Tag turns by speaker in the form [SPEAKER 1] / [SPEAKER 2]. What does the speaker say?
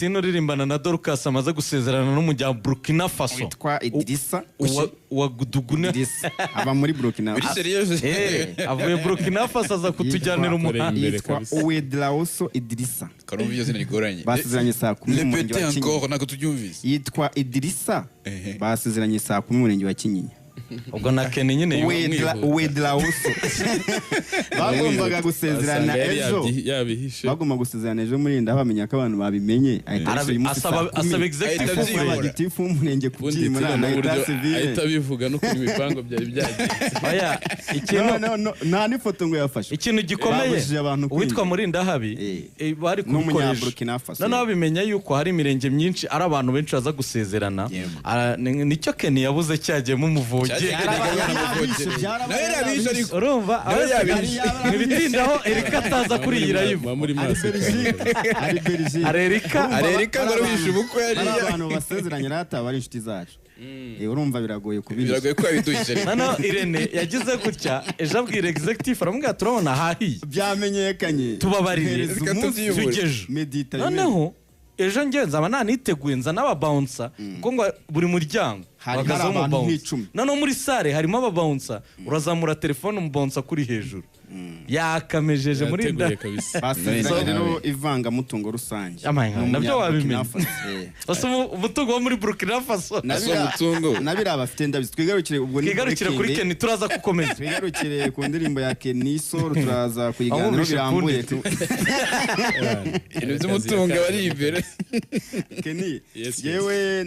[SPEAKER 1] Celestine uririmbana na Dorcas amaze gusezerana n'umujya Burkina Faso
[SPEAKER 2] witwa Idrissa
[SPEAKER 1] wa Gudugune
[SPEAKER 2] Idrissa aba muri Burkina
[SPEAKER 3] Uri serious?
[SPEAKER 1] avuye Burkina Faso aza kutujyanira umuhanda
[SPEAKER 2] yitwa Ouedraogo Idrissa
[SPEAKER 3] Karumva iyo zina rigoranye.
[SPEAKER 2] basezeranye saa 10 mu murenge
[SPEAKER 3] Répétez
[SPEAKER 2] wa Kinyinya
[SPEAKER 3] encore nako tubyumvise.
[SPEAKER 2] yitwa Idrissa basezeranye saa 10 mu murenge wa Kinyinya
[SPEAKER 1] ubwo na Ken nyine
[SPEAKER 2] Ouedraogo bagombaga gusezerana ejo
[SPEAKER 4] yabihishe
[SPEAKER 2] bagomba gusezerana ejo muri nda bamenya ko abantu babimenye
[SPEAKER 1] asaba executive
[SPEAKER 2] umurenge kubyimura na etat civil
[SPEAKER 4] ahita bivuga no kuri mipango byari byagiye
[SPEAKER 1] aya
[SPEAKER 2] nta n'ifoto ngo yafashe
[SPEAKER 1] ikintu gikomeye witwa Murinda Habi bari kubikoresha noneho bimenya yuko hari imirenge myinshi ari abantu benshi baza gusezerana nicyo Ken yabuze cyagiyemo umuvugi urumva ntibitindaho Erika ataza kuri iyi live
[SPEAKER 4] muri maso
[SPEAKER 3] Erika ngo wishe ubukwe yari
[SPEAKER 2] abantu basezeranye rata bari inshuti zacu urumva biragoye kubirira
[SPEAKER 3] biragoye ko yabiduhije
[SPEAKER 1] noneho Irene yagize gutya ejo abwira executive aramubwira turabona hahiye
[SPEAKER 2] byamenyekanye
[SPEAKER 1] tubabarire tugeje noneho ejo ngenza aba naniteguye nza n'ababouncer kuko ngo buri muryango bagaza mu bouncer noneho muri sale harimo ababouncer urazamura telefone umubouncer kuri hejuru yakamejeje muri nda
[SPEAKER 2] basezeranye rero ivanga mutungo rusange
[SPEAKER 1] nabyo wabimenya basa umutungo wo muri Burkina Faso
[SPEAKER 2] nabira abafite ndabizi twigarukire ubwo
[SPEAKER 1] twigarukire kuri Ken turaza gukomeza
[SPEAKER 2] twigarukire ku ndirimbo ya Kenisol turaza kuyiganira birambuye
[SPEAKER 3] ibintu by'umutungo bari imbere
[SPEAKER 2] Keni yewe